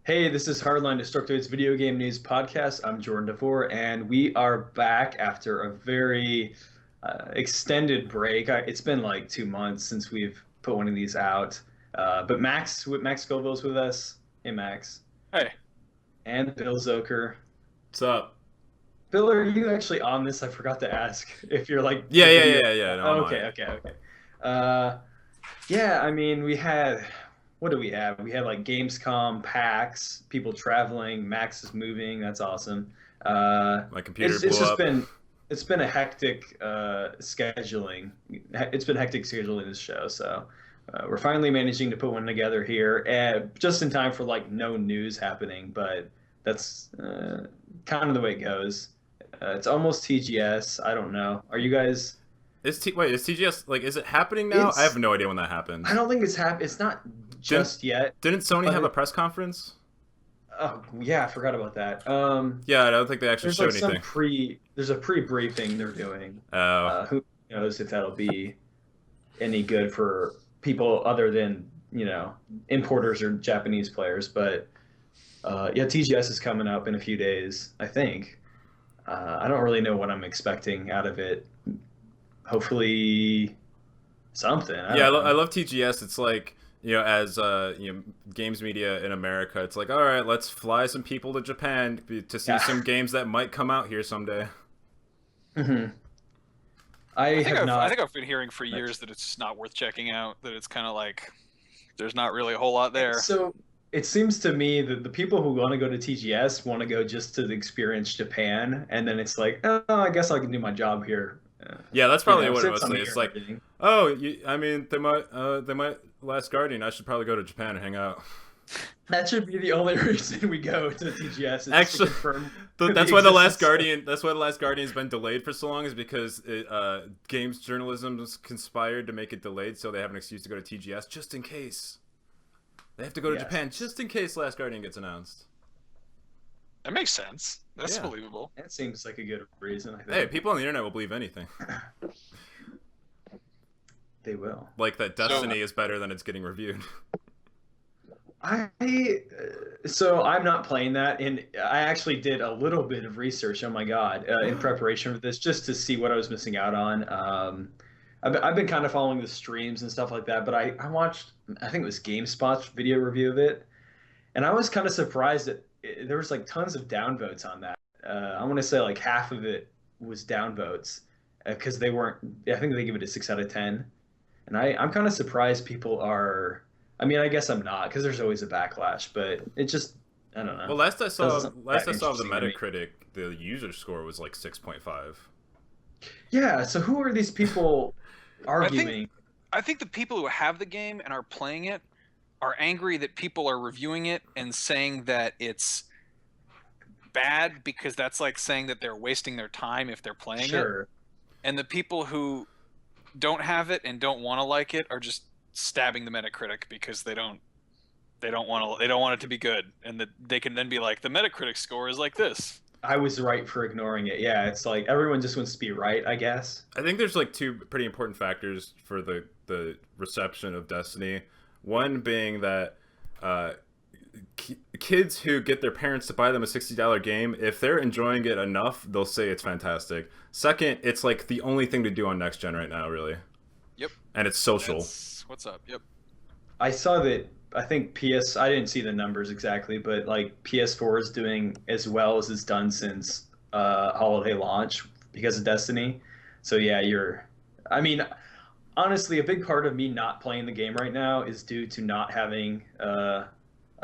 Hey, this is Hardline, Destructoid's video game news podcast. I'm Jordan DeVore, and we are back after a very extended break. It's been like 2 months since we've put one of these out. But Max Scoville's with us. Hey, Max. Hey, And Bill Zoker. What's up? Bill, are you actually on this? I forgot to ask if you're like Yeah, the yeah, video. yeah, yeah. No, I'm Oh, on okay, it. okay, okay. Uh, yeah, I mean, we had what do we have? We had like Gamescom, PAX, people traveling. Max is moving. That's awesome. Uh, My computer it's blew just up. been a hectic scheduling. It's been hectic scheduling this show, so we're finally managing to put one together here, just in time for like no news happening. But that's kind of the way it goes. It's almost TGS. I don't know. Are you guys? Wait, is TGS like is it happening now? I have It's. no idea when that I happens. don't think it's happened. It's not Didn't just yet. didn't Sony But have a press conference? oh yeah, I forgot about that. Yeah, I don't think they actually There's like showed anything. there's a pre-briefing they're doing. Oh, Who knows if that'll be any good for people other than importers or Japanese players? But yeah, TGS is coming up in a few days, I think. I don't really know what I'm expecting out of it. Hopefully something. I yeah, don't I know. love TGS. It's like as games media in America, it's like, all right, let's fly some people to Japan to see Yeah. some games that might come out here someday. hmm I I think have I've I not. think I've been hearing for years that it's just not worth checking out. That it's kind of like there's not really a whole lot there. So it seems to me that the people who want to go to TGS want to go just to experience Japan, and then it's like, oh, I guess I can do my job here. Yeah, that's probably what it Since I'm mostly. here It's and like, everything. oh, I mean, they might Last Guardian. I should probably go to Japan and hang out. That should be the only reason we go to TGS is to Actually, confirm the that's why the Last existence. Guardian. That's why the Last Guardian's been delayed for so long. Is because games journalism has conspired to make it delayed, so they have an excuse to go to TGS just in case. They have to go to Japan Yes, just in case Last Guardian gets announced. That makes sense. That's Yeah. believable. that seems like a good reason. I Hey, think people on the internet will believe anything. they will. Like that So Destiny is better than it's getting reviewed. I so I'm not playing that, and I actually did a little bit of research. Oh my God, in preparation for this, just to see what I was missing out on. I've been kind of following the streams and stuff like that, but I watched, I think it was GameSpot's video review of it, and I was kind of surprised that there was like tons of downvotes on that. I want to say like half of it was downvotes because they weren't. I think they give it a 6 out of 10, and I'm kind of surprised people are. I mean, I guess I'm not because there's always a backlash, but it just I don't know. Well, last I saw, Doesn't last that I saw of the interesting to me. Metacritic, the user score was like 6.5. Yeah. So who are these people I think arguing? I think the people who have the game and are playing it are angry that people are reviewing it and saying that it's bad because that's like saying that they're wasting their time if they're playing it. Sure. And the people who don't have it and don't want to like it are just stabbing the Metacritic because they don't want it to be good, and that they can then be like the Metacritic score is like this. I was right for ignoring it. Yeah, it's like everyone just wants to be right, I guess. I think there's like two pretty important factors for the reception of Destiny. One being that kids who get their parents to buy them a $60 game, if they're enjoying it enough, they'll say it's fantastic. Second, it's like the only thing to do on next gen right now, really, Yep, and it's social. that's what's up. Yep. I saw that. I think I didn't see the numbers exactly, but like PS4 is doing as well as it's done since holiday launch because of Destiny. So yeah, I mean, honestly, a big part of me not playing the game right now is due to not having a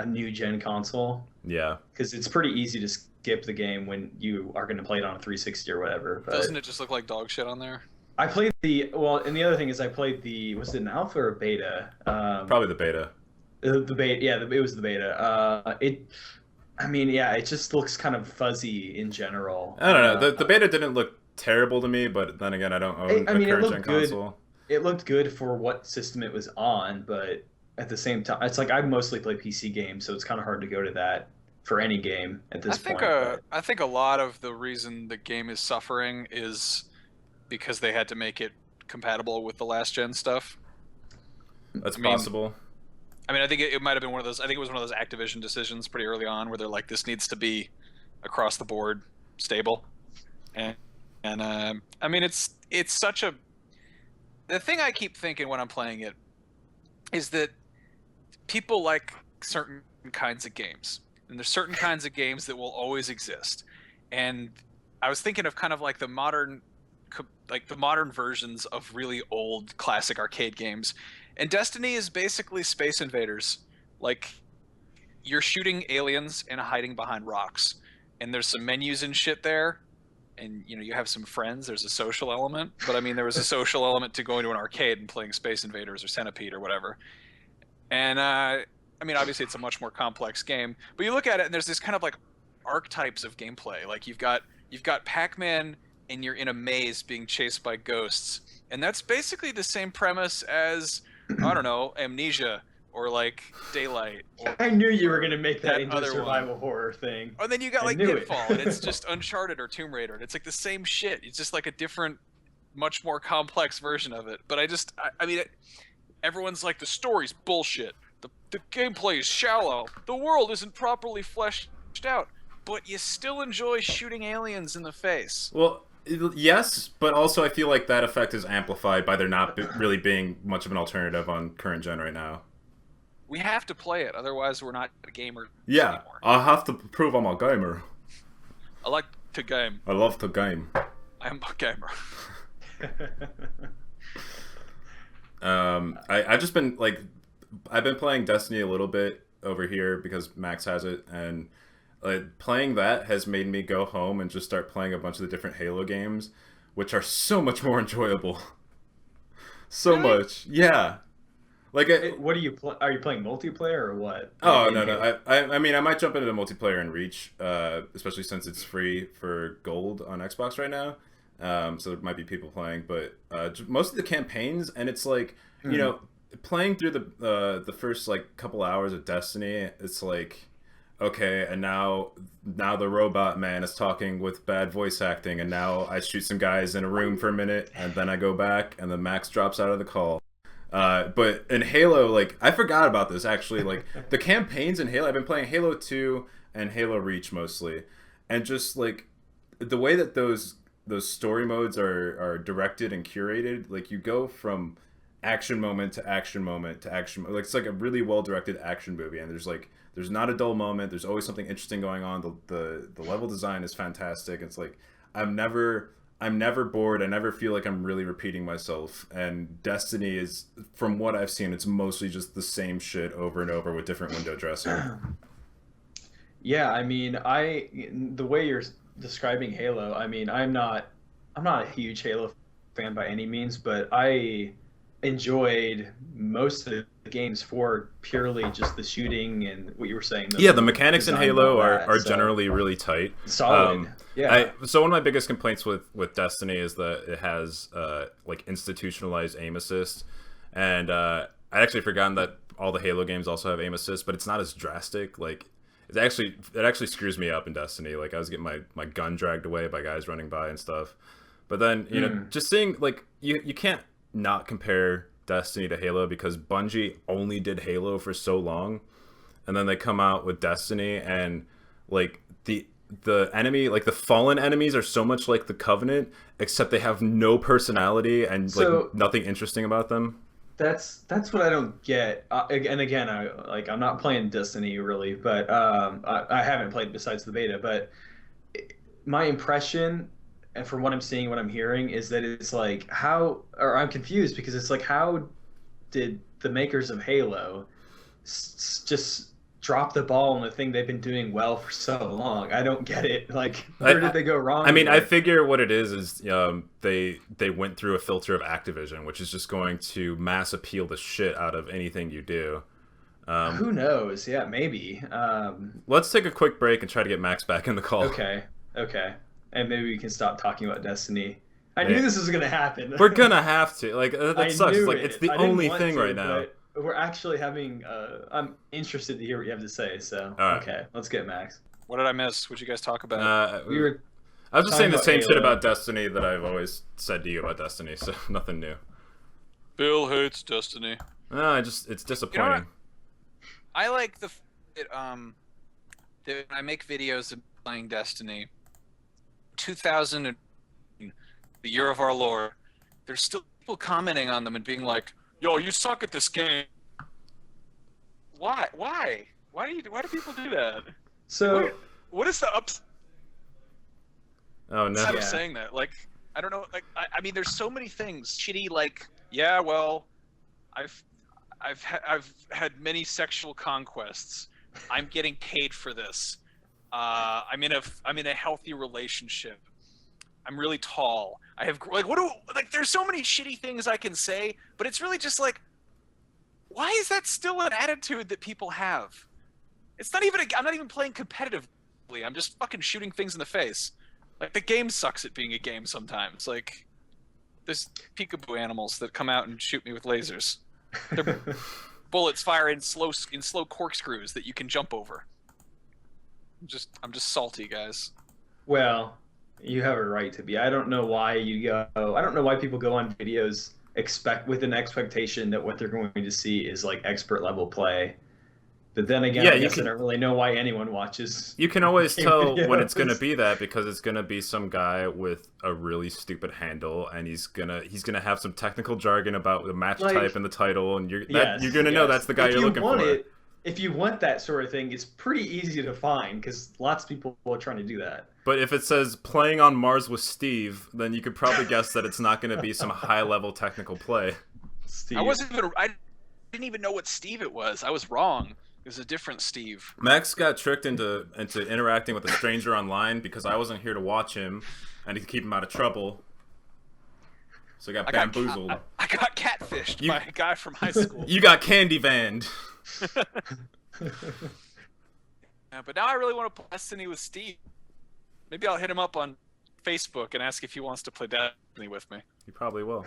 new gen console Yeah. because it's pretty easy to skip the game when you are going to play it on a 360 or whatever. But Doesn't it just look like dog shit on there? I played and the other thing is I played was it an alpha or a beta? Probably the beta. The beta, yeah, it was the beta. I mean, yeah, it just looks kind of fuzzy in general. I don't know. The beta didn't look terrible to me, but then again, I don't own I a mean, it current gen looked good. console. It looked good for what system it was on, but at the same time, it's like I mostly play PC games, so it's kind of hard to go to that for any game at I this think point. But I think a lot of the reason the game is suffering is because they had to make it compatible with the last gen stuff. That's I mean, possible. I mean, I think it might have been one of those. I think it was one of those Activision decisions pretty early on where they're like, this needs to be across the board stable, and I mean, it's such a. The thing I keep thinking when I'm playing it is that people like certain kinds of games, and there's certain kinds of games that will always exist. And I was thinking of kind of like the modern versions of really old classic arcade games. And Destiny is basically Space Invaders. Like, you're shooting aliens and hiding behind rocks, and there's some menus and shit there, and you have some friends. There's a social element, but I mean, there was a social element to going to an arcade and playing Space Invaders or Centipede or whatever. And I mean, obviously it's a much more complex game, but you look at it and there's this kind of like archetypes of gameplay. Like you've got Pac-Man and you're in a maze being chased by ghosts, and that's basically the same premise as I don't know, Amnesia or like Daylight. Or I knew you were gonna make that into a other survival horror thing. And then you got like Pitfall, and it's just Uncharted or Tomb Raider, and it's like the same shit. It's just like a different, much more complex version of it. But I mean, everyone's like, the story's bullshit. The gameplay is shallow. The world isn't properly fleshed out. But you still enjoy shooting aliens in the face. Well, yes, but also I feel like that effect is amplified by there not really being much of an alternative on current gen right now. We have to play it, otherwise we're not a gamer anymore. I have to prove I'm a gamer. I like to game. I love to game. I'm a gamer. I've just been like, I've been playing Destiny a little bit over here because Max has it, and playing that has made me go home and just start playing a bunch of the different Halo games, which are so much more enjoyable. So really? Much, yeah. Like, what are you playing multiplayer or what? Oh no. I mean, I might jump into multiplayer and Reach, especially since it's free for gold on Xbox right now. So there might be people playing, but most of the campaigns, and it's like, playing through the first like couple hours of Destiny, it's like, okay, and now the robot man is talking with bad voice acting, and now I shoot some guys in a room for a minute, and then I go back, and then Max drops out of the call. But in Halo, like, I forgot about this actually. Like, the campaigns in Halo, I've been playing Halo 2 and Halo Reach mostly, and just like the way that those story modes are directed and curated, like you go from action moment to action moment to action. Like, it's like a really well directed action movie, and there's not a dull moment. There's always something interesting going on. The level design is fantastic. It's like I'm never bored. I never feel like I'm really repeating myself. And Destiny is, from what I've seen, it's mostly just the same shit over and over with different window dressing. Yeah, I mean, the way you're describing Halo, I mean, I'm not a huge Halo fan by any means, but I enjoyed most of the games for purely just the shooting and what you were saying. The mechanics in Halo are generally really tight. Solid. So one of my biggest complaints with Destiny is that it has like institutionalized aim assist, and I actually forgotten that all the Halo games also have aim assist, but it's not as drastic. Like, it actually screws me up in Destiny. Like, I was getting my gun dragged away by guys running by and stuff. But then just seeing, like, you can't not compare Destiny to Halo, because Bungie only did Halo for so long, and then they come out with Destiny, and like the enemy, like the fallen enemies, are so much like the Covenant, except they have no personality and like nothing interesting about them. That's what I don't get. And again, I'm not playing Destiny really, but I haven't played besides the beta. But my impression, and from what I'm seeing, what I'm hearing, is that it's like I'm confused, because it's like, how did the makers of Halo just drop the ball on the thing they've been doing well for so long? I don't get it. Like, where did they go wrong? I mean, I figure what it is they went through a filter of Activision, which is just going to mass appeal the shit out of anything you do. Who knows? Yeah, maybe. Let's take a quick break and try to get Max back in the call. Okay. And maybe we can stop talking about Destiny. I knew this was going to happen. We're going to have to. Like, that sucks. Like, it's the only thing right now. We're actually having... I'm interested to hear what you have to say, so... Right. Okay, let's get Max. What did I miss? What'd you guys talk about? I was just saying the same shit about Destiny that I've always said to you about Destiny, so nothing new. Bill hates Destiny. No, it's disappointing. I like that that when I make videos of playing Destiny, 2000, the year of our Lord, there's still people commenting on them and being like, "Yo, you suck at this game." Why? Why do people do that? So What is the upside Oh no. of saying that? Like, I don't know. Like, I mean, there's so many things shitty. Like, yeah, well, I've had many sexual conquests. I'm getting paid for this. I'm in a healthy relationship. I'm really tall. I have there's so many shitty things I can say, but it's really just like, why is that still an attitude that people have? It's not even I'm not even playing competitively. I'm just fucking shooting things in the face. Like, the game sucks at being a game sometimes. Like, there's peekaboo animals that come out and shoot me with lasers. Their bullets fire in slow corkscrews that you can jump over. I'm just salty, guys. well, you have a right to be. I don't know why I don't know why people go on videos with an expectation that what they're going to see is like expert level play. But then again, Yeah, I guess I don't really know why anyone watches. You can always game tell when it's videos. gonna be that, because it's gonna be some guy with a really stupid handle, and he's gonna have some technical jargon about the match Like, type and the title, and you're Yes, gonna know that's the guy if you're you looking want for. If you want that sort of thing, it's pretty easy to find because lots of people are trying to do that. But if it says playing on Mars with Steve, then you could probably guess that it's not gonna be some high level technical play. Steve. I didn't even know what Steve it was. I was wrong. It was a different Steve. Max got tricked into interacting with a stranger online because I wasn't here to watch him and to keep him out of trouble. So he got bamboozled. I got catfished by a guy from high school. You got candy vanned. Yeah, but now I really want to play Destiny with Steve. Maybe I'll hit him up on Facebook and ask if he wants to play Destiny with me. He probably will.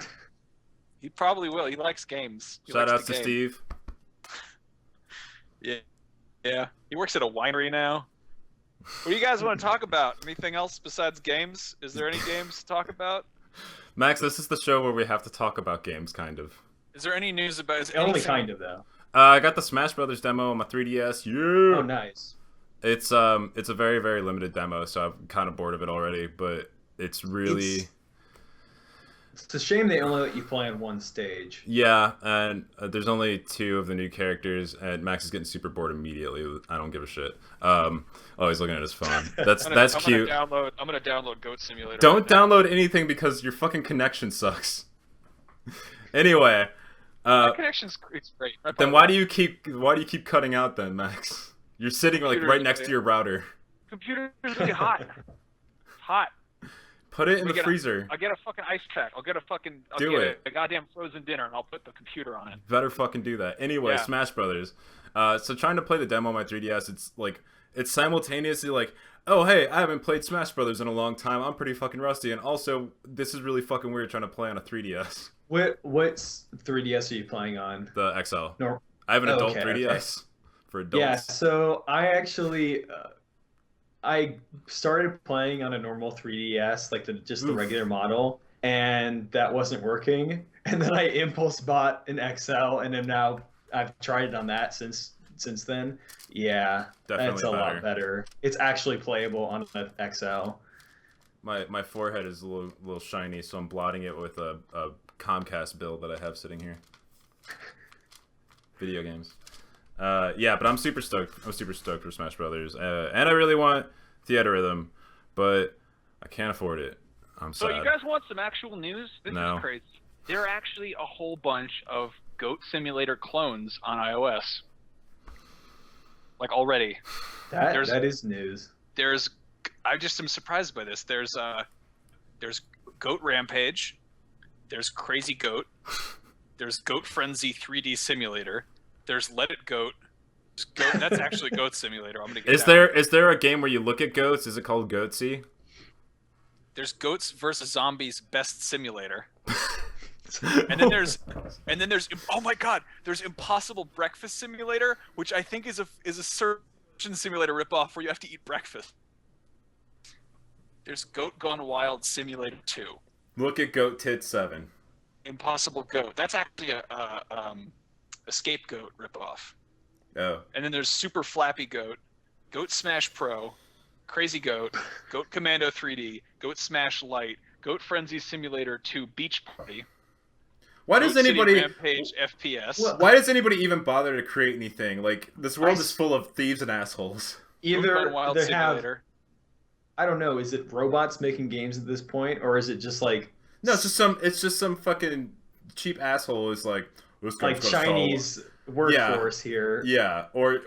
He probably will. He likes games. Shout out to Steve. Yeah. Yeah. He works at a winery now. What do you guys want to talk about? Anything else besides games? Is there any games to talk about? Max, this is the show where we have to talk about games, kind of. Is there any news about Only kind of though. I got the Smash Brothers demo on my 3DS. Yeah. Oh, nice. It's a very, very limited demo, so I'm kind of bored of it already. But it's really. It's a shame they only let you play on one stage. Yeah, and there's only 2 of the new characters, and Max is getting super bored immediately. I don't give a shit. Oh, he's looking at his phone. That's cute. I'm gonna download Goat Simulator. Don't download anything because your fucking connection sucks. Anyway, My connection's it's great. then why do you keep cutting out then, Max? You're sitting like right next to your router. Computer's really hot. It's hot. Put it in the freezer. I'll get a fucking ice pack. I'll get a goddamn frozen dinner, and I'll put the computer on it. Better fucking do that. Anyway, Yeah. Smash Brothers. So trying to play the demo on my 3DS, it's simultaneously like, oh hey, I haven't played Smash Brothers in a long time. I'm pretty fucking rusty, and also this is really fucking weird trying to play on a 3DS. What 3DS are you playing on? The XL. No. I have an adult Okay, 3DS for adults. Yeah, so I actually I started playing on a normal 3DS, like just the regular model, and that wasn't working. And then I impulse bought an XL, and then now I've tried it on that since then. Yeah, Definitely it's a lot better. It's actually playable on an XL. My forehead is a little shiny, so I'm blotting it with a Comcast bill that I have sitting here. Video games. Yeah, but I'm super stoked. I'm super stoked for Smash Brothers, and I really want Theatrhythm, but I can't afford it. I'm So sad. you guys want some actual news? This No. is crazy. There are actually a whole bunch of Goat Simulator clones on iOS. Like, already. That is news. I just am surprised by this. There's Goat Rampage. There's Crazy Goat. There's Goat Frenzy 3D Simulator. There's Let It Goat. That's actually Goat Simulator. I'm gonna get Is there a game where you look at goats? Is it called Goatsy? There's Goats versus Zombies Best Simulator. and then there's oh my god, there's Impossible Breakfast Simulator, which I think is a surgeon simulator ripoff where you have to eat breakfast. There's Goat Gone Wild Simulator 2. Look at Goat Tit 7. Impossible Goat. That's actually a Scapegoat ripoff. Oh. And then there's Super Flappy Goat, Goat Smash Pro, Crazy Goat, Goat Commando 3D, Goat Smash Lite, Goat Frenzy Simulator 2 Beach Party, Why Goat does anybody City Rampage FPS. Why does anybody even bother to create anything? Like, this world is full of thieves and assholes. Either Wild they Simulator. I don't know, is it robots making games at this point, or is it just like No, it's just some fucking cheap asshole who's like, this like Chinese workforce here? Yeah, Goat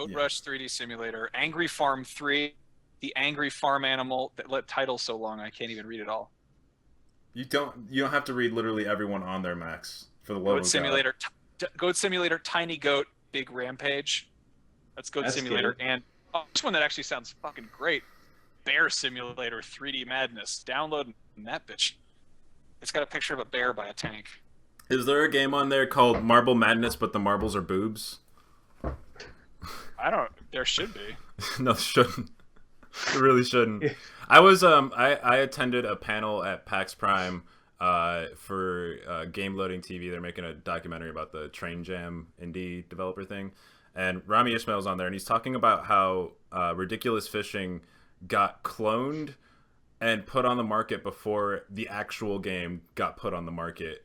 yeah. Rush 3D Simulator, Angry Farm 3, the Angry Farm Animal that title so long I can't even read it all. You don't have to read literally everyone on there, Max. For the love of Simulator, Goat Simulator, Tiny Goat, Big Rampage. That's Goat Simulator, good. and this one that actually sounds fucking great. Bear Simulator 3D Madness. Download that bitch. It's got a picture of a bear by a tank. Is there a game on there called Marble Madness, but the marbles are boobs? There should be. No, it shouldn't. It really shouldn't. I was I attended a panel at PAX Prime for Game Loading TV. They're making a documentary about the Train Jam indie developer thing, and Rami Ismail's on there, and he's talking about how Ridiculous Fishing got cloned and put on the market before the actual game got put on the market.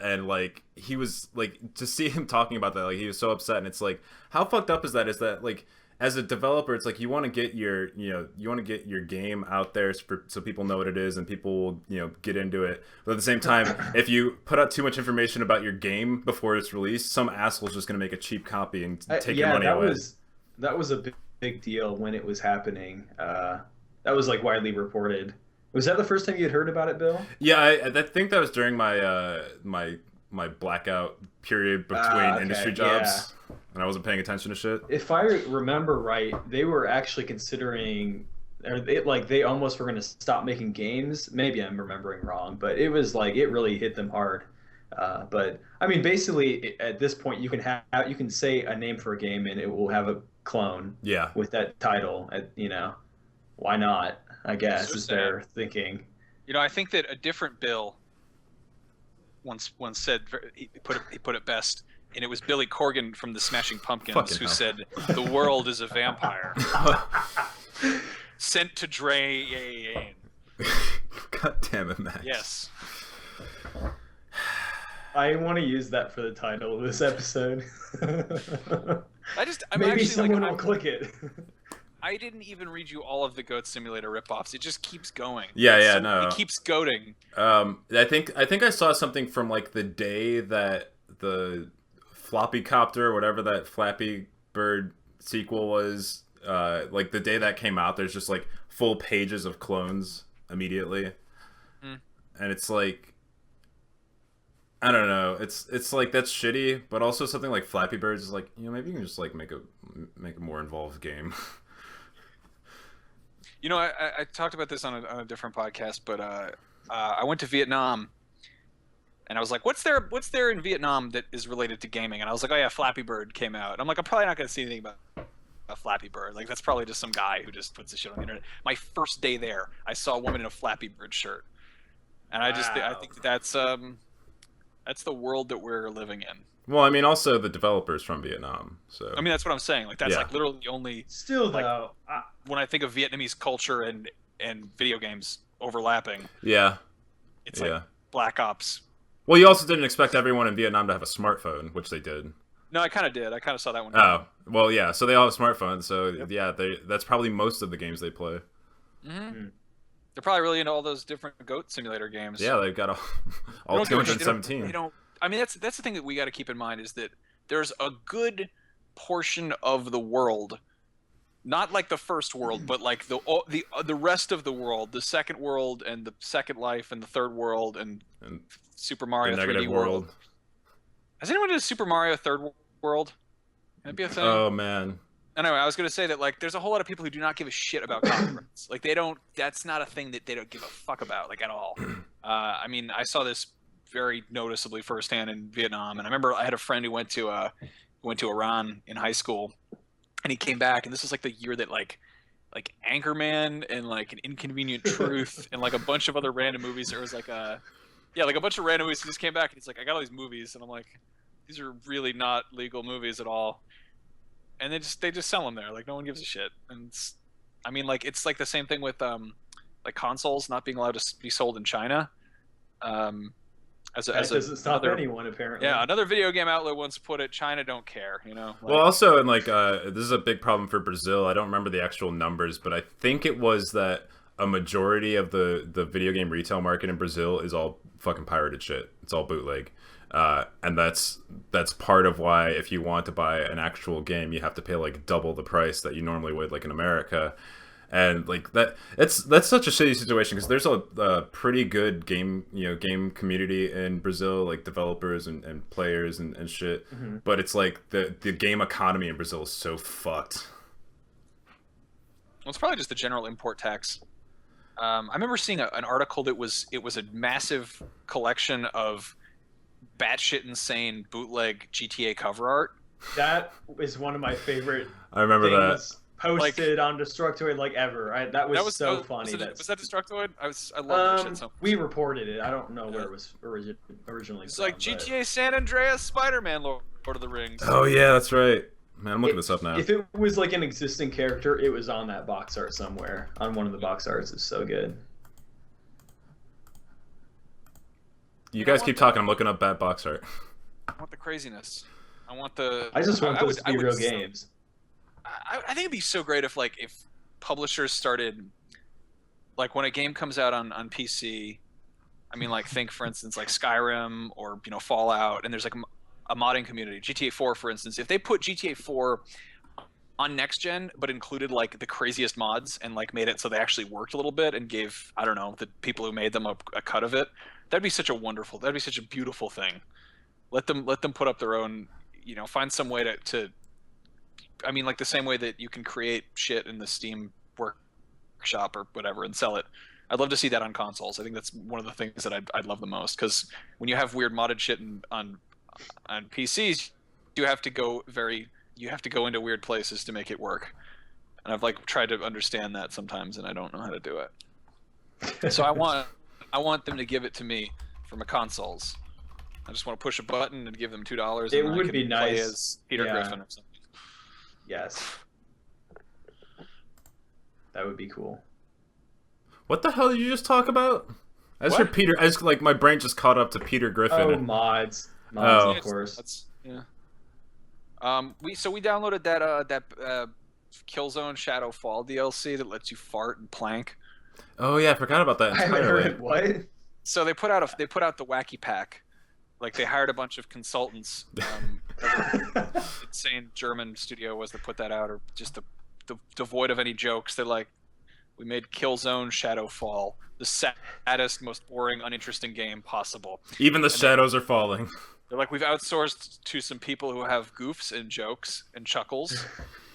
And like, he was like, to see him talking about that, like, he was so upset. And it's like, how fucked up is that like, as a developer, it's like, you want to get your game out there so people know what it is and people will, get into it. But at the same time, if you put out too much information about your game before it's released, some asshole's just going to make a cheap copy and take your money away. That was a big deal when it was happening. That was like widely reported. Was that the first time you had heard about it, Bill? Yeah, I think that was during my my blackout period between industry jobs, and I wasn't paying attention to shit. If I remember right, they were actually considering, or they almost were going to stop making games. Maybe I'm remembering wrong, but it was like it really hit them hard. But I mean, basically, at this point, you can say a name for a game and it will have a clone. Yeah. With that title, why not? I guess is their thinking. I think that a different Bill once said he put it best, and it was Billy Corgan from the Smashing Pumpkins who said, "The world is a vampire sent to drain." God damn it, Max. Yes. I want to use that for the title of this episode. Maybe someone will click it. I didn't even read you all of the Goat Simulator ripoffs. It just keeps going. No. It keeps goating. I think I saw something from like the day that the Floppy Copter, whatever that Flappy Bird sequel was, like the day that came out, there's just like full pages of clones immediately. And it's like, I don't know. It's like, that's shitty, but also something like Flappy Birds is like, maybe you can just like make a more involved game. I talked about this on a different podcast, but I went to Vietnam, and I was like, "What's there in Vietnam that is related to gaming?" And I was like, "Oh yeah, Flappy Bird came out." And I'm like, "I'm probably not going to see anything about a Flappy Bird. Like that's probably just some guy who just puts the shit on the internet." My first day there, I saw a woman in a Flappy Bird shirt, and I think that's the world that we're living in. Well, I mean, also the developers from Vietnam. So I mean, that's what I'm saying. Like that's like literally the only. Still though, when I think of Vietnamese culture and video games overlapping. Yeah. It's like Black Ops. Well, you also didn't expect everyone in Vietnam to have a smartphone, which they did. No, I kind of did. I kind of saw that one. Oh, well, yeah. So they all have smartphones. So that's probably most of the games they play. Mm-hmm. They're probably really into all those different Goat Simulator games. Yeah, they've got all 217. They don't. I mean, that's the thing that we got to keep in mind is that there's a good portion of the world, not like the first world, but like the rest of the world, the second world and the second life and the third world and Super Mario 3D World. Has anyone done Super Mario Third World? That'd be a thing. Oh man. Anyway, I was gonna say that like there's a whole lot of people who do not give a shit about copyrights. Like they don't. That's not a thing that they don't give a fuck about, like at all. I mean, I saw this very noticeably firsthand in Vietnam, and I remember I had a friend who went to Iran in high school, and he came back, and this is like the year that like Anchorman and like An Inconvenient Truth and like a bunch of other random movies. There was like a bunch of random movies. He just came back and he's like, I got all these movies, and I'm like, these are really not legal movies at all. and they just sell them there. Like no one gives a shit. And I mean, like it's like the same thing with like consoles not being allowed to be sold in China. That doesn't stop anyone apparently. Yeah, another video game outlet once put it, China don't care, you know. Well, also, and like this is a big problem for Brazil. I don't remember the actual numbers, but I think it was that a majority of the video game retail market in Brazil is all fucking pirated shit. It's all bootleg. And that's part of why if you want to buy an actual game, you have to pay like double the price that you normally would like in America. And like that's such a shitty situation because there's a pretty good game community in Brazil, like developers and players and shit. But it's like the game economy in Brazil is so fucked. Well, it's probably just the general import tax. I remember seeing an article that it was a massive collection of batshit insane bootleg GTA cover art. That is one of my favorite. I remember that. Posted on Destructoid like ever. That was so funny. Was that Destructoid? I love that shit so much. We reported it. I don't know where it was originally. It's like GTA San Andreas, Spider-Man, Lord of the Rings. Oh yeah, that's right. Man, I'm looking this up now. If it was like an existing character, it was on that box art somewhere. On one of the box arts, it's so good. You guys keep talking. I'm looking up bad box art. I want the craziness. I want the. I just want those to be real games. I think it'd be so great if publishers started, like when a game comes out on PC, I mean like think for instance like Skyrim or Fallout, and there's like a modding community, GTA 4 for instance. If they put GTA 4 on next gen but included like the craziest mods and like made it so they actually worked a little bit and gave, I don't know, the people who made them a cut of it, that'd be such a beautiful thing. Let them put up their own, find some way to I mean, like the same way that you can create shit in the Steam workshop or whatever and sell it. I'd love to see that on consoles. I think that's one of the things that I'd love the most, because when you have weird modded shit on PCs, you have to go into weird places to make it work. And I've like tried to understand that sometimes, and I don't know how to do it. So I want them to give it to me for my consoles. I just want to push a button and give them $2. It would be nice. Play as Peter Griffin or something. Yes. That would be cool. What the hell did you just talk about? Like my brain just caught up to Peter Griffin. Oh, mods. Of course. Yeah. We downloaded that Killzone Shadow Fall DLC that lets you fart and plank. Oh yeah, I forgot about that entirely. I haven't heard what? So they put out the Wacky Pack. Like they hired a bunch of consultants. Insane German studio was that put that out, or just devoid of any jokes. They're like, we made Killzone Shadowfall, the saddest, most boring, uninteresting game possible. Even the shadows are falling. They're like, we've outsourced to some people who have goofs and jokes and chuckles.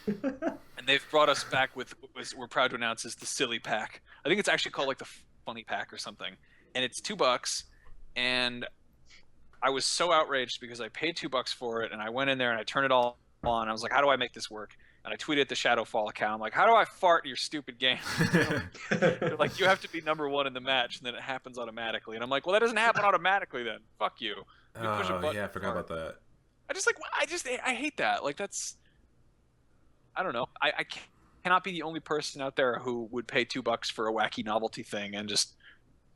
And they've brought us back with what we're proud to announce is the Silly Pack. I think it's actually called like the Funny Pack or something. And it's $2. And I was so outraged because I paid $2 for it, and I went in there and I turned it all on. I was like, how do I make this work? And I tweeted the Shadowfall account. I'm like, how do I fart in your stupid game? They're like, you have to be #1 in the match, and then it happens automatically. And I'm like, well, that doesn't happen automatically then. Fuck you. Push a button yeah, I forgot about that. I hate that. Like that's, I don't know. I cannot be the only person out there who would pay $2 for a wacky novelty thing and just,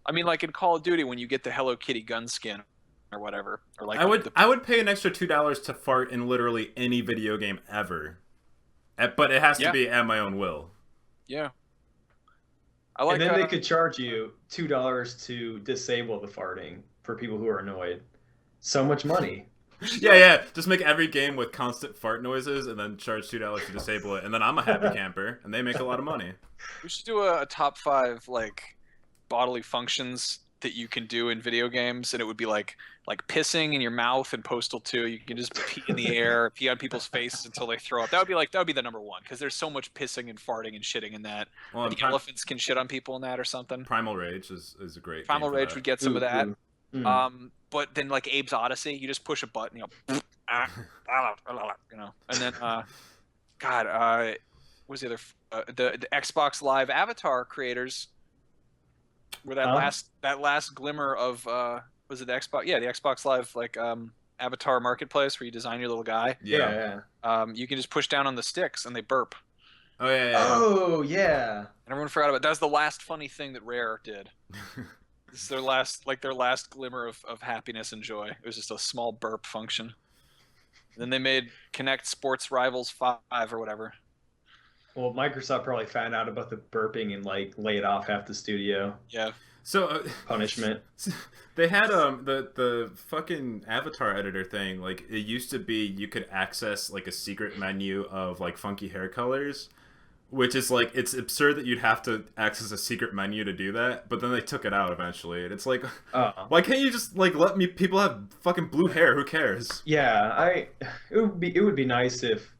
I mean, like in Call of Duty when you get the Hello Kitty gun skin or whatever, or like I would pay an extra $2 to fart in literally any video game ever, but it has to be at my own will. Yeah. And then they could charge you $2 to disable the farting for people who are annoyed. So much money. Yeah. Just make every game with constant fart noises and then charge $2 to disable it, and then I'm a happy camper, and they make a lot of money. We should do a top 5 like bodily functions that you can do in video games, and it would be like pissing in your mouth in Postal 2. You can just pee in the air, pee on people's faces until they throw up. That would be the #1, because there's so much pissing and farting and shitting in that. Well, I think elephants can shit on people in that or something. Primal Rage is a great. Primal Rage would get some of that. Mm. But then like Abe's Odyssey, you just push a button, and then what was the other? The Xbox Live Avatar creators. Where that last glimmer of was it the Xbox? Yeah, the Xbox Live Avatar Marketplace where you design your little guy. Yeah. You can just push down on the sticks and they burp. Oh yeah. Oh yeah. And everyone forgot about it. That was the last funny thing that Rare did. This is their last glimmer of happiness and joy. It was just a small burp function. And then they made Kinect Sports Rivals 5 or whatever. Well, Microsoft probably found out about the burping and like laid off half the studio. Yeah. So punishment. They had the fucking avatar editor thing. Like it used to be, you could access like a secret menu of like funky hair colors, which is like, it's absurd that you'd have to access a secret menu to do that. But then they took it out eventually, and it's like, why can't you just like let people have fucking blue hair? Who cares? Yeah, it would be nice if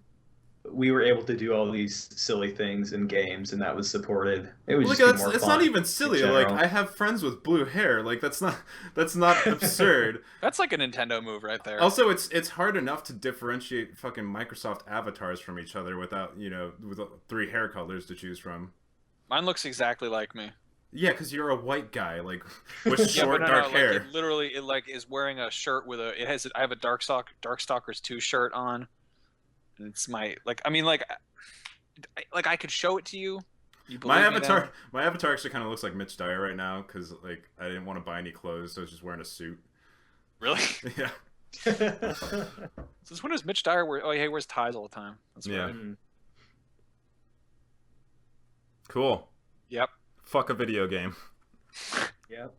we were able to do all these silly things in games and that was supported. It would just be more fun. It's not even silly. Like, I have friends with blue hair. Like, that's not absurd. That's like a Nintendo move right there. Also, it's hard enough to differentiate fucking Microsoft avatars from each other without, with 3 hair colors to choose from. Mine looks exactly like me. Yeah, because you're a white guy, like, with short, dark hair. Like, it like is wearing a shirt with I have a Darkstalkers 2 shirt on. And it's my I could show it to you. My avatar actually kind of looks like Mitch Dyer right now because like I didn't want to buy any clothes, so I was just wearing a suit. Really? Yeah. Since when does Mitch Dyer wear? Oh, yeah, he wears ties all the time. That's yeah. Right. Cool. Yep. Fuck a video game. Yep.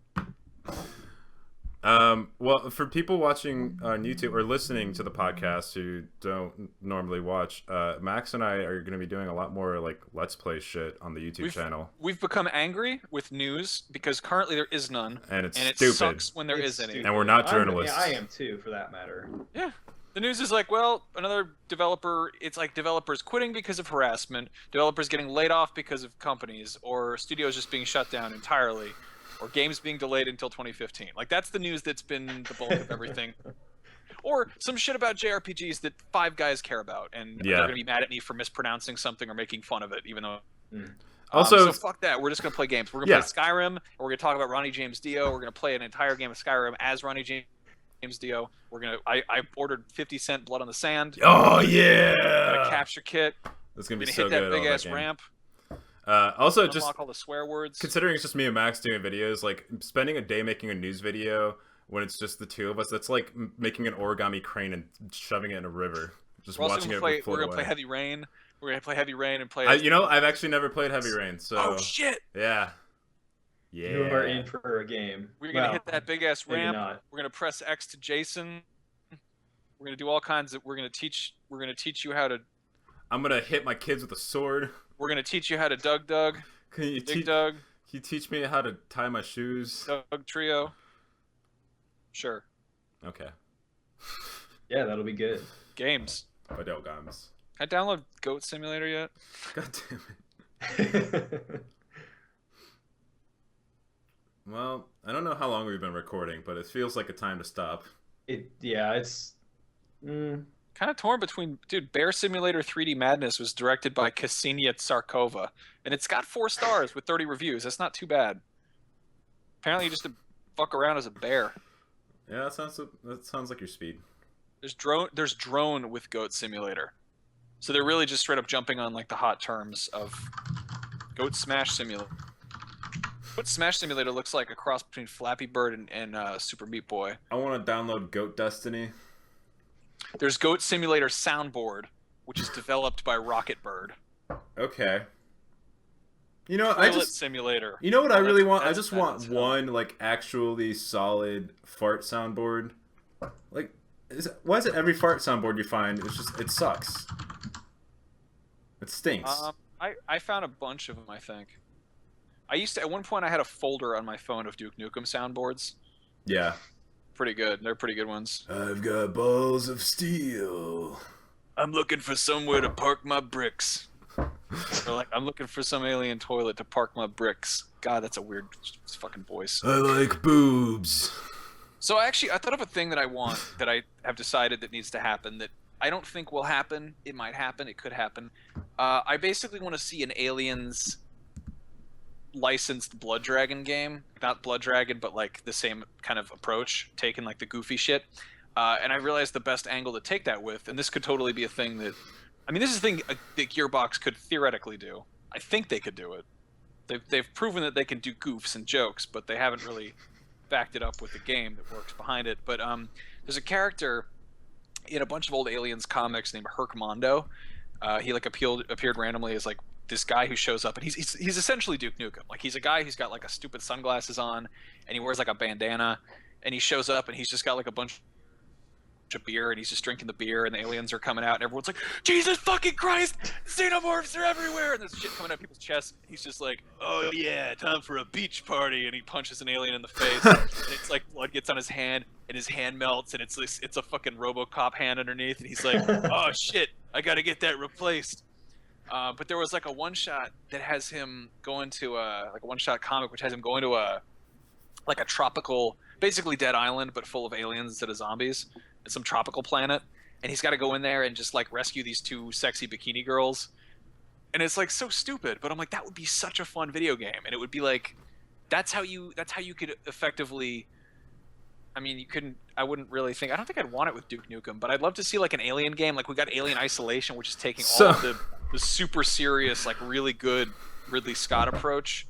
Well, for people watching on YouTube or listening to the podcast who don't normally watch, Max and I are going to be doing a lot more like Let's Play shit on the YouTube channel. We've become angry with news because currently there is none, and it's stupid. It sucks when there is any. And we're not journalists. I am too, for that matter. Yeah. The news is like, well, another developer. It's like developers quitting because of harassment, developers getting laid off because of companies, or studios just being shut down entirely. Or games being delayed until 2015. Like, that's the news that's been the bulk of everything. Or some shit about JRPGs that 5 guys care about, and they're going to be mad at me for mispronouncing something or making fun of it, even though... Also, so fuck that. We're just going to play games. We're going to play Skyrim, and we're going to talk about Ronnie James Dio. We're going to play an entire game of Skyrim as Ronnie James Dio. We're going to... I ordered 50-cent Blood on the Sand. Oh, yeah! Got a capture kit. That's going to be so good. Hit that big-ass ramp. Also, just unlock all the swear words. Considering it's just me and Max doing videos, like spending a day making a news video when it's just the 2 of us, that's like making an origami crane and shoving it in a river. Just watching it float away. We're gonna play Heavy Rain. We're gonna play Heavy Rain and play. I've actually never played Heavy Rain, so. Oh shit! Yeah. You are in for a game. We're gonna hit that big ass ramp. We're gonna press X to Jason. We're gonna do all kinds of. We're gonna teach you how to. I'm gonna hit my kids with a sword. We're gonna teach you how to Doug. Can you Doug? Can you teach me how to tie my shoes? Doug Trio. Sure. Okay. Yeah, that'll be good. Games. Video games. Can I download Goat Simulator yet? God damn it. Well, I don't know how long we've been recording, but it feels like a time to stop. It's. Kind of torn between, dude. Bear Simulator 3D Madness was directed by Ksenia Tsarkova, and it's got 4 stars with 30 reviews. That's not too bad. Apparently, you just to fuck around as a bear. Yeah, that sounds like your speed. There's drone with Goat Simulator, so they're really just straight up jumping on like the hot terms of Goat Smash Simulator. What Smash Simulator looks like a cross between Flappy Bird and Super Meat Boy. I want to download Goat Destiny. There's Goat Simulator Soundboard, which is developed by Rocket Bird. Okay. Simulator. You know what I really want? I just want one like actually solid fart soundboard. Like, why is it every fart soundboard you find? It sucks. It stinks. I found a bunch of them. I think. At one point I had a folder on my phone of Duke Nukem soundboards. Yeah. Pretty good. They're pretty good ones. I've got balls of steel. I'm looking for somewhere to park my bricks. Or like, I'm looking for some alien toilet to park my bricks. God, that's a weird fucking voice. I like boobs. So actually, I thought of a thing that I want, that I have decided that needs to happen, that I don't think will happen. It might happen. It could happen. I basically want to see an Aliens licensed Blood Dragon game. Not Blood Dragon, but like the same kind of approach, taking like the goofy shit. And I realized the best angle to take that with, and this could totally be a thing that, I mean, this is a thing that Gearbox could theoretically do. I think they could do it. They've proven that they can do goofs and jokes, but they haven't really backed it up with the game that works behind it. But there's a character in a bunch of old Aliens comics named Herc Mondo. He like appeared randomly as like this guy who shows up, and he's essentially Duke Nukem. Like he's a guy who's got like a stupid sunglasses on, and he wears like a bandana, and he shows up and he's just got like a bunch of beer, and he's just drinking the beer, and the aliens are coming out, and everyone's like, Jesus fucking Christ, xenomorphs are everywhere, and there's shit coming out of people's chests. He's just like, oh yeah, time for a beach party, and he punches an alien in the face, and it's like blood gets on his hand, and his hand melts, and it's a fucking RoboCop hand underneath, and he's like, oh shit, I gotta get that replaced. But there was like a one shot that has him going to like a one shot comic which has him going to a tropical, basically Dead Island, but full of aliens instead of zombies. It's some tropical planet, and he's got to go in there and just like rescue these two sexy bikini girls. And it's like so stupid, but I'm like, that would be such a fun video game, and it would be like, that's how you could effectively. I mean, I wouldn't really think. I don't think I'd want it with Duke Nukem, but I'd love to see like an alien game. Like we got Alien Isolation, which is taking all of the super serious, like really good Ridley Scott approach.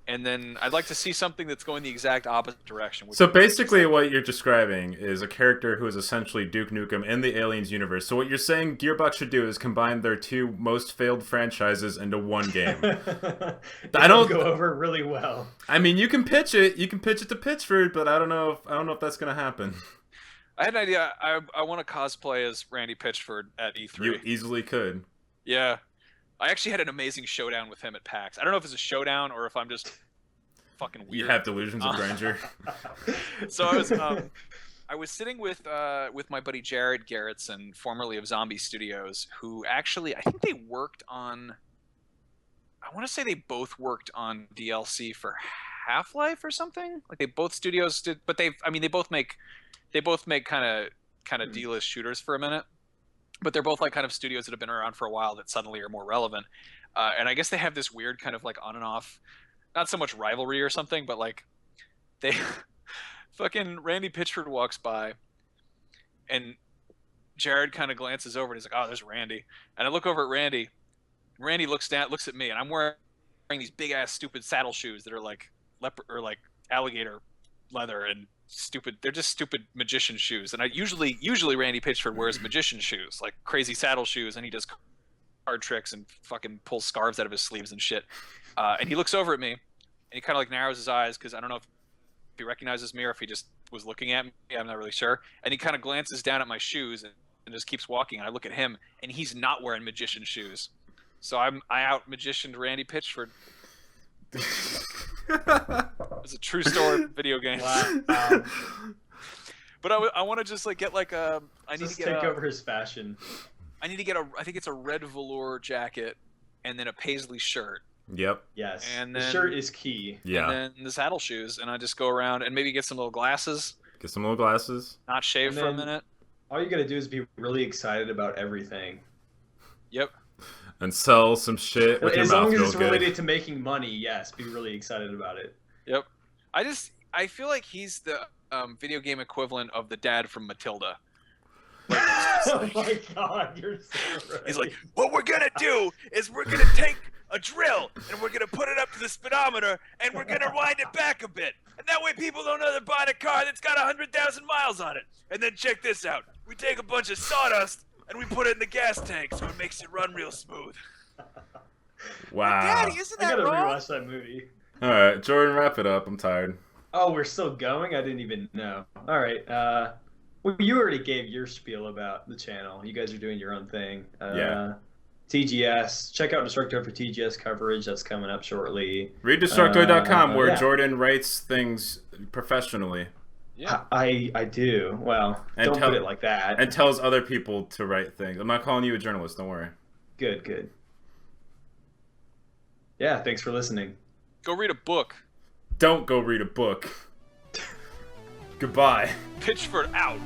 And then I'd like to see something that's going the exact opposite direction. So basically what you're describing is a character who is essentially Duke Nukem in the Aliens universe. So what you're saying Gearbox should do is combine their two most failed franchises into one game. I don't go over really well. I mean, you can pitch it. You can pitch it to Pitchford, but I don't know if that's going to happen. I had an idea. I want to cosplay as Randy Pitchford at E3. You easily could. Yeah. I actually had an amazing showdown with him at PAX. I don't know if it's a showdown or if I'm just fucking weird. You have delusions of grandeur. So I was sitting with my buddy Jared Garrettson, formerly of Zombie Studios, who actually I think they worked on. I want to say they both worked on DLC for Half-Life or something. Like they both studios did, but they both make kind of D-list shooters for a minute. But they're both like kind of studios that have been around for a while that suddenly are more relevant. And I guess they have this weird kind of like on and off, not so much rivalry or something, but like they fucking Randy Pitchford walks by and Jared kind of glances over and he's like, oh, there's Randy. And I look over at Randy. Randy looks at me, and I'm wearing these big ass stupid saddle shoes that are like leopard or like alligator leather and stupid. They're just stupid magician shoes. And I usually Randy Pitchford wears magician shoes, like crazy saddle shoes, and he does card tricks and fucking pulls scarves out of his sleeves and shit. And he looks over at me, and he kind of like narrows his eyes because I don't know if he recognizes me or if he just was looking at me. I'm not really sure. And he kind of glances down at my shoes and just keeps walking. And I look at him, and he's not wearing magician shoes. So I out magicianed Randy Pitchford. It's a true story video game. Wow. But I want to just like get like a. I need Just to get take over his fashion. I need to get I think it's a red velour jacket, and then a paisley shirt. Yep. Yes. And the then, shirt is key. Yeah. And then the saddle shoes, and I just go around and maybe get some little glasses. Get some little glasses. Not shave for a minute. All you gotta do is be really excited about everything. Yep. And sell some shit with as your mouth long as real it's good. related to making money, yes, be really excited about it. Yep. I feel like he's the video game equivalent of the dad from Matilda. Like, Oh my god, you're so right. he's like, what we're gonna do is we're gonna take a drill and we're gonna put it up to the speedometer and we're gonna wind it back a bit, and that way people don't know they're buying a car that's got 100,000 miles on it. And then check this out: we take a bunch of sawdust and we put it in the gas tank so it makes it run real smooth. Wow. Daddy, isn't I that gotta wrong? rewatch that movie. All right, Jordan, wrap it up. I'm tired. Oh, we're still going? I didn't even know. All right. Well, you already gave your spiel about the channel. You guys are doing your own thing. Yeah. TGS. Check out Destructoid for TGS coverage. That's coming up shortly. Read Destructoid.com where yeah. Jordan writes things professionally. Yeah. I do. Well, And don't put it like that. and tells other people to write things. I'm not calling you a journalist. Don't worry. Good. Yeah, thanks for listening. Go read a book. Don't go read a book. Goodbye. Pitchford out.